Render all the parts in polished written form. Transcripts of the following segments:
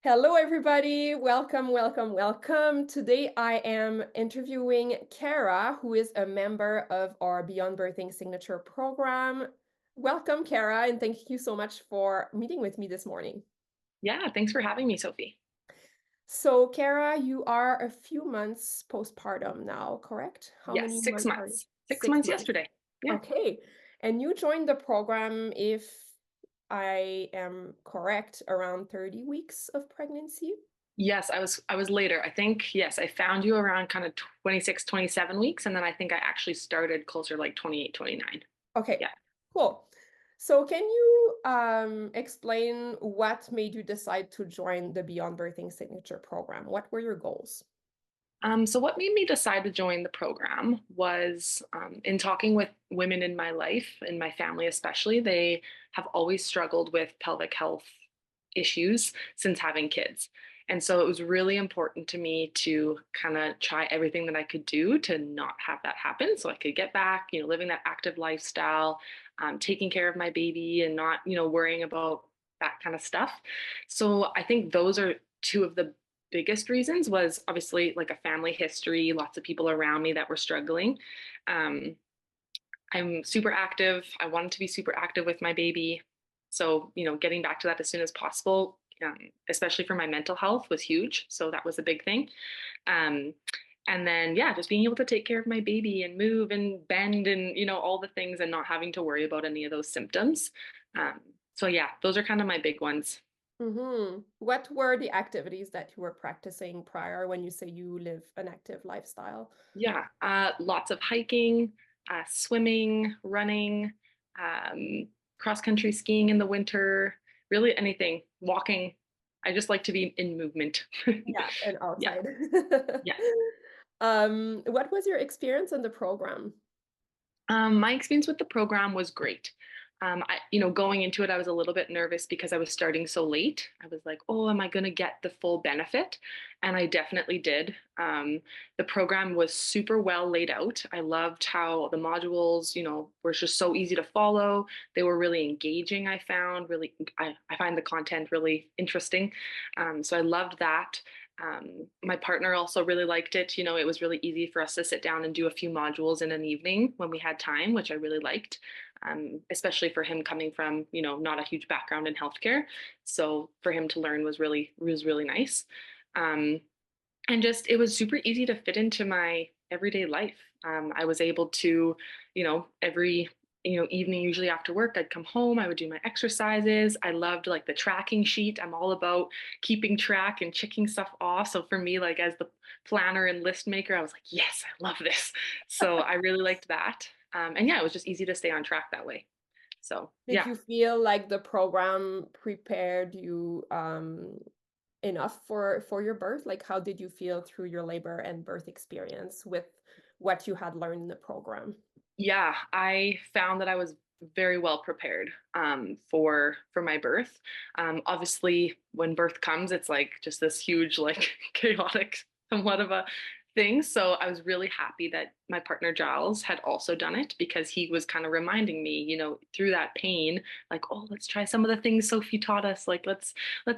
Hello, everybody. Welcome, welcome, welcome. Today, I am interviewing Cara, who is a member of our Beyond Birthing Signature program. Welcome, Cara, and thank you so much for meeting with me this morning. Yeah, thanks for having me, Sophie. So, Cara, you are a few months postpartum now, correct? How Yes, many six months are you? months. Six 6 months months. yesterday. Yeah. Okay. And you joined the program, if I am correct, around 30 weeks of pregnancy? Yes, I was later. I think, yes, I found you around kind of 26, 27 weeks, and then I think I actually started closer like 28, 29. Okay, Yeah. cool. So can you explain what made you decide to join the Beyond Birthing Signature program? What were your goals? So what made me decide to join the program was in talking with women in my life, in my family especially, they have always struggled with pelvic health issues since having kids. And so it was really important to me to kind of try everything that I could do to not have that happen so I could get back, living that active lifestyle, taking care of my baby and not, worrying about that kind of stuff. So I think those are two of the biggest reasons was obviously like a family history, lots of people around me that were struggling. Um, I'm super active. I wanted to be super active with my baby. So, getting back to that as soon as possible, especially for my mental health, was huge. So, that was a big thing. Um, and then, yeah, just being able to take care of my baby and move and bend and, all the things and not having to worry about any of those symptoms. Um, so, yeah, those are kind of my big ones. What were the activities that you were practicing prior when you say you live an active lifestyle? Yeah, lots of hiking, swimming, running, um, cross country skiing in the winter, really anything, walking. I just like to be in movement. Yeah, and Yeah, outside. yeah. What was your experience in the program? My experience with the program was great. Going into it, I was a little bit nervous because I was starting so late. I was like, oh, am I going to get the full benefit? And I definitely did. The program was super well laid out. I loved how the modules, were just so easy to follow. They were really engaging, I found. Really, I find the content really interesting. So I loved that. My partner also really liked it. It was really easy for us to sit down and do a few modules in an evening when we had time, which I really liked, especially for him coming from, not a huge background in healthcare. So for him to learn was really nice. Um, and just it was super easy to fit into my everyday life. I was able to, every evening, usually after work, I'd come home, I would do my exercises. I loved like the tracking sheet. I'm all about keeping track and checking stuff off. So for me, like as the planner and list maker, I was like, yes, I love this. So I really liked that. And yeah, it was just easy to stay on track that way. So Did yeah. you feel like the program prepared you enough for your birth? Like, how did you feel through your labor and birth experience with what you had learned in the program? Yeah, I found that I was very well prepared for my birth. Obviously, when birth comes, it's like just this huge, like chaotic, somewhat of a thing. So I was really happy that my partner Giles had also done it because he was kind of reminding me, through that pain, like, oh, let's try some of the things Sophie taught us. Like, let's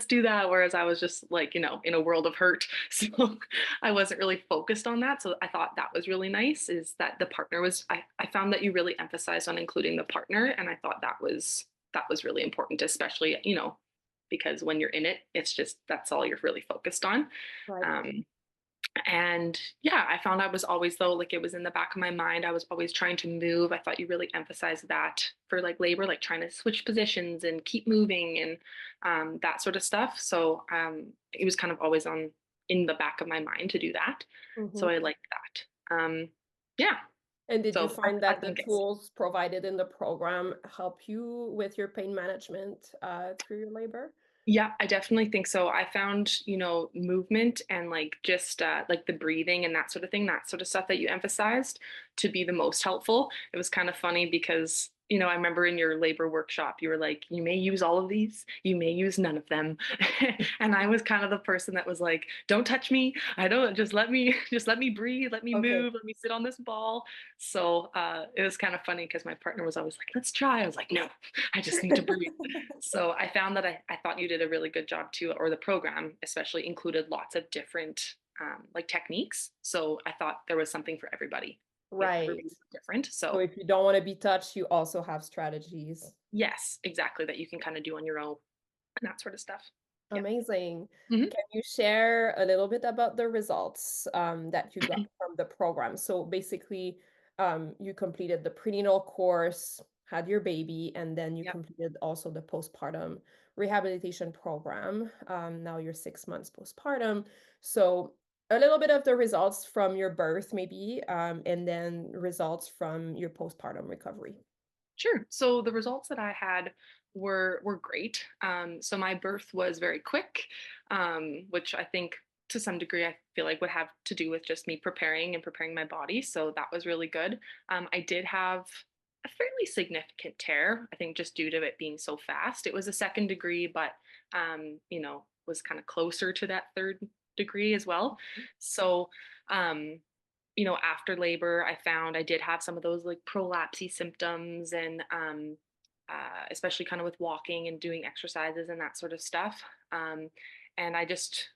do that. Whereas I was just like, in a world of hurt. So I wasn't really focused on that. So I thought that was really nice is that the partner was, I found that you really emphasized on including the partner. And I thought that was really important, especially, because when you're in it, it's just, that's all you're really focused on. Right. Um, and yeah, I found I was always though, like it was in the back of my mind. I was always trying to move. I thought you really emphasized that for like labor, like trying to switch positions and keep moving and that sort of stuff. So it was kind of always on in the back of my mind to do that. So Mhm. I liked that. Yeah. And did you So find I that the think it's tools provided in the program help you with your pain management through your labor? yeah, I definitely think so. I found, movement and like just like the breathing and that sort of thing, that sort of stuff that you emphasized to be the most helpful. It was kind of funny because I remember in your labor workshop, you were like, you may use all of these, you may use none of them. And I was kind of the person that was like, don't touch me. I don't, just let me breathe, let me Okay. move, let me sit on this ball. So it was kind of funny because my partner was always like, let's try. I was like, no, I just need to breathe. So I found that I thought you did a really good job too, or the program especially included lots of different like techniques. So I thought there was something for everybody. Right. Everybody's different. So So if you don't want to be touched, you also have strategies. yes, exactly, that you can kind of do on your own and that sort of stuff. Yeah. Amazing. Hmm. Can you share a little bit about the results that you got from the program? So basically, you completed the prenatal course, had your baby, and then you Yep. completed also the postpartum rehabilitation program. Now you're 6 months postpartum. So a little bit of the results from your birth, maybe, and then results from your postpartum recovery. Sure. So the results that I had were great. So my birth was very quick, which I think to some degree I feel like would have to do with just me preparing my body. So that was really good. I did have a fairly significant tear, I think just due to it being so fast. It was a second degree, but was kind of closer to that third degree as well. So um, after labor, I found I did have some of those like prolapsy symptoms and especially kind of with walking and doing exercises and that sort of stuff. And I just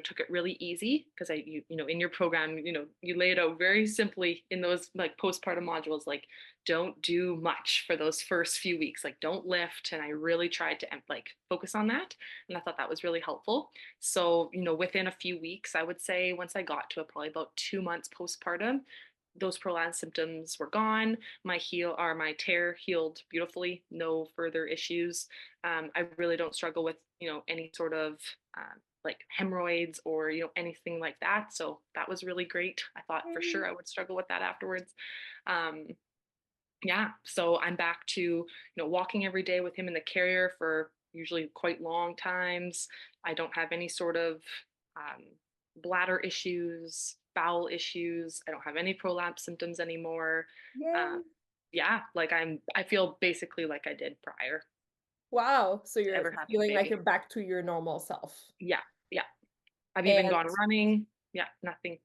took it really easy because in your program, you lay it out very simply in those like postpartum modules, like don't do much for those first few weeks, like don't lift. And I really tried to like focus on that. And I thought that was really helpful. So, within a few weeks, I would say once I got to probably about 2 months postpartum, those prolapse symptoms were gone. My tear healed beautifully, no further issues. I really don't struggle with, any sort of like hemorrhoids or, anything like that. So that was really great. I thought for sure I would struggle with that afterwards. Um, yeah, so I'm back to, walking every day with him in the carrier for usually quite long times. I don't have any sort of um, bladder issues, bowel issues. I don't have any prolapse symptoms anymore. Uh, Yay. yeah, like I feel basically like I did prior Wow. So to you're ever having a feeling like baby. you're back to your normal self. Yeah, yeah. I've even And gone running. Yeah, nothing.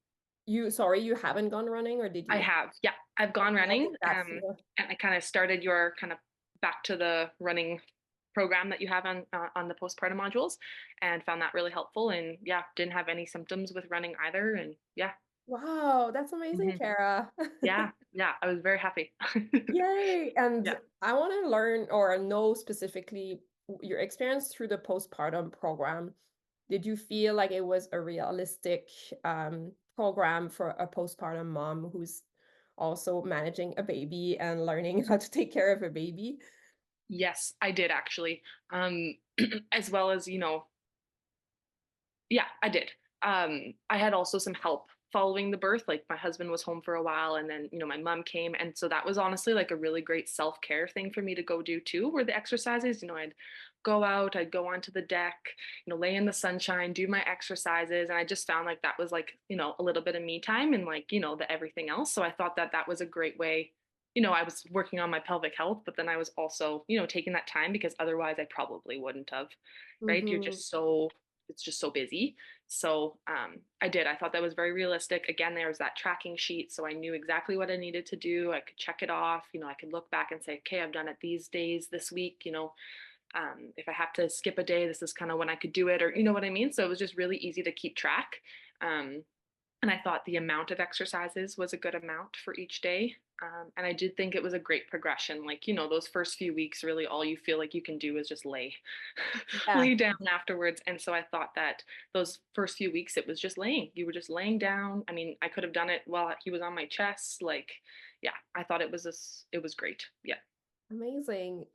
sorry, you haven't gone running or did I you? have. Yeah, I've And gone how running. did that feel? And I kind of started your kind of back to the running program that you have on the postpartum modules, and found that really helpful. And yeah, didn't have any symptoms with running either. And yeah, Wow, that's amazing, hmm Cara. yeah, yeah. I was very happy. Yay. And Yeah. I want to learn or know specifically your experience through the postpartum program. Did you feel like it was a realistic program for a postpartum mom who's also managing a baby and learning how to take care of a baby? Yes, I did actually. As well as yeah, I did. I had also some help following the birth. Like my husband was home for a while and then, my mom came. And so that was honestly like a really great self-care thing for me to go do too, were the exercises. I'd go out, I'd go onto the deck, lay in the sunshine, do my exercises. And I just found like that was like, a little bit of me time and like, the everything else. So I thought that that was a great way. I was working on my pelvic health, but then I was also, taking that time because otherwise I probably wouldn't have, right? Hmm. It's just so busy. So I did. I thought that was very realistic. Again, there was that tracking sheet, so I knew exactly what I needed to do. I could check it off. I could look back and say, okay, I've done it these days this week. If I have to skip a day, this is kind of when I could do it, or you know what I mean. So it was just really easy to keep track. Um, and I thought the amount of exercises was a good amount for each day. And I did think it was a great progression. Like, those first few weeks, really all you feel like you can do is just Yeah. lay down afterwards. And so I thought that those first few weeks, it was just laying. You were just laying down. I mean, I could have done it while he was on my chest. Like, yeah, I thought it was great. Yeah. Amazing.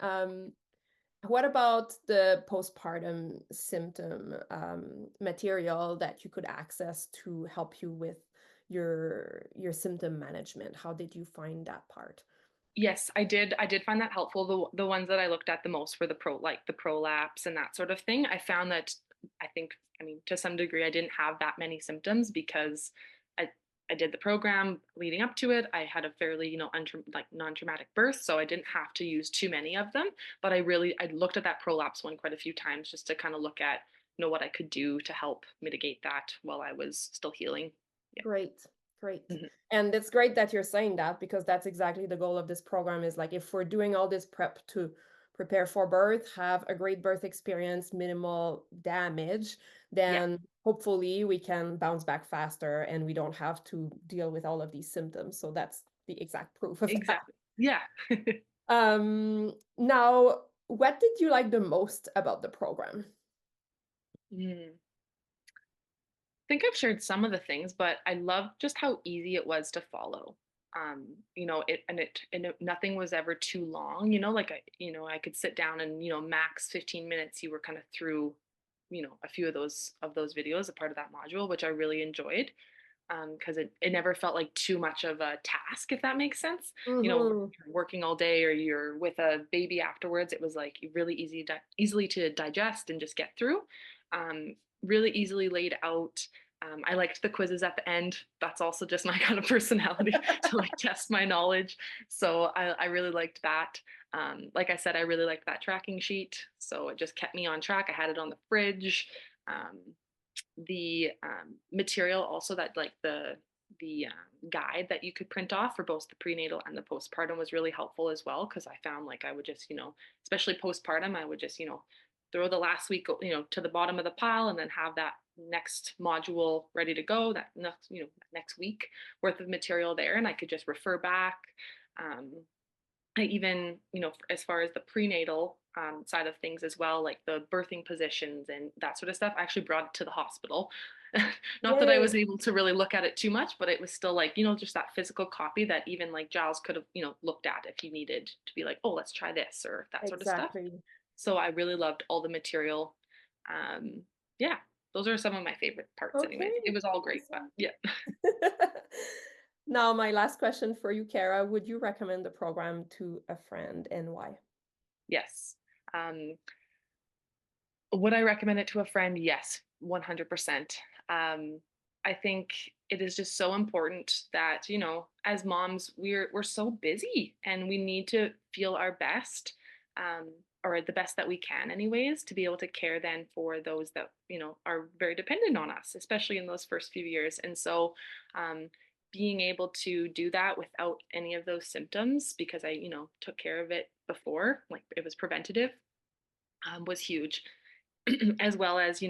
What about the postpartum symptom material that you could access to help you with your symptom management? How did you find that part? Yes, I did. I did find that helpful. The ones that I looked at the most were the prolapse and that sort of thing. I found that I think, I mean, to some degree, I didn't have that many symptoms because I I did the program leading up to it. I had a fairly, like non-traumatic birth, so I didn't have to use too many of them. But I looked at that prolapse one quite a few times just to kind of look at, what I could do to help mitigate that while I was still healing. Yeah. Great, great. Mhm. And it's great that you're saying that because that's exactly the goal of this program is like if we're doing all this prep to prepare for birth, have a great birth experience, minimal damage, Yeah, then hopefully we can bounce back faster and we don't have to deal with all of these symptoms. So that's the exact proof of that. exactly. Yeah. Now, what did you like the most about the program? Mm. Think I've shared some of the things, but I love just how easy it was to follow. Nothing was ever too long, like I could sit down and, max 15 minutes, you were kind of through, a few of those videos, a part of that module, which I really enjoyed. Because it never felt like too much of a task, if that makes sense. Mm-hmm. You're working all day or you're with a baby afterwards, it was like really easily to digest and just get through. Really easily laid out. I liked the quizzes at the end. That's also just my kind of personality to like test my knowledge. So I really liked that. Like I said, I really liked that tracking sheet. So it just kept me on track. I had it on the fridge. Um, the material also that like the guide that you could print off for both the prenatal and the postpartum was really helpful as well because I found like I would just especially postpartum I would just throw the last week to the bottom of the pile and then have that next module ready to go that next week worth of material there and I could just refer back. I even, as far as the prenatal side of things as well, like the birthing positions and that sort of stuff, I actually brought it to the hospital. Not that I Yay, was able to really look at it too much, but it was still like, just that physical copy that even like Giles could have, looked at if he needed to be like, oh, let's try this or that sort of stuff. exactly. So I really loved all the material. Um, yeah, those are some of my favorite parts, anyways. It Okay, was all great, but awesome. yeah, Now, my last question for you, Cara, would you recommend the program to a friend and why? yes. Um, Would I recommend it to a friend? Yes, 100%. I think it is just so important that, as moms, we're so busy and we need to feel our best, or the best that we can anyways, to be able to care then for those that, are very dependent on us, especially in those first few years. And so, being able to do that without any of those symptoms because I, took care of it before, like it was preventative, was huge. As well as,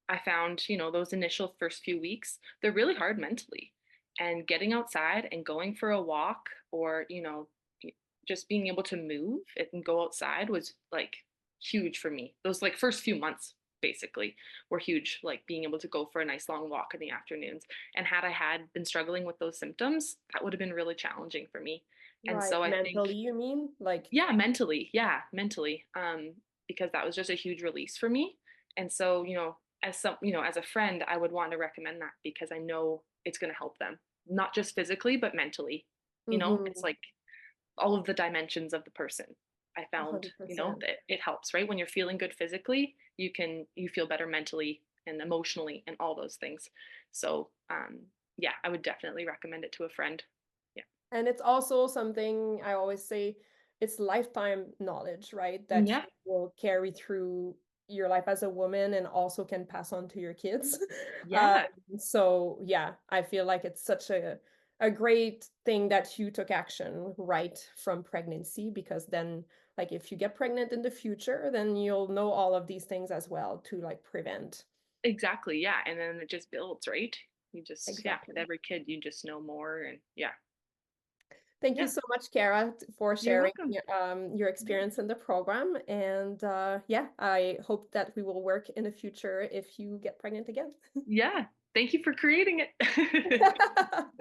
I found, those initial first few weeks, they're really hard mentally. And getting outside and going for a walk or, just being able to move and go outside was like huge for me. Those like first few months basically were huge, like being able to go for a nice long walk in the afternoons. And had I had been struggling with those symptoms, that would have been really challenging for me. And Right, so I think mentally, you mean? Like, yeah, mentally. Yeah, mentally. Because that was just a huge release for me. And so, as a friend, I would want to recommend that because I know it's going to help them, not just physically, but mentally. It's mm-hmm, like all of the dimensions of the person. I found, 100%. that it helps, right? When you're feeling good physically, you feel better mentally and emotionally and all those things. So, yeah, I would definitely recommend it to a friend. Yeah. And it's also something I always say it's lifetime knowledge, right? That Yeah, you will carry through your life as a woman and also can pass on to your kids. Um, yeah, so yeah, I feel like it's such a great thing that you took action right from pregnancy because then like if you get pregnant in the future, then you'll know all of these things as well to like prevent. exactly. Yeah. And then it just builds, right? Yeah, with Exactly. every kid, you just know more. And yeah, Thank you yeah, so much, Cara, for you're sharing welcome. your experience in the program. And yeah, I hope that we will work in the future if you get pregnant again. Yeah. Thank you for creating it.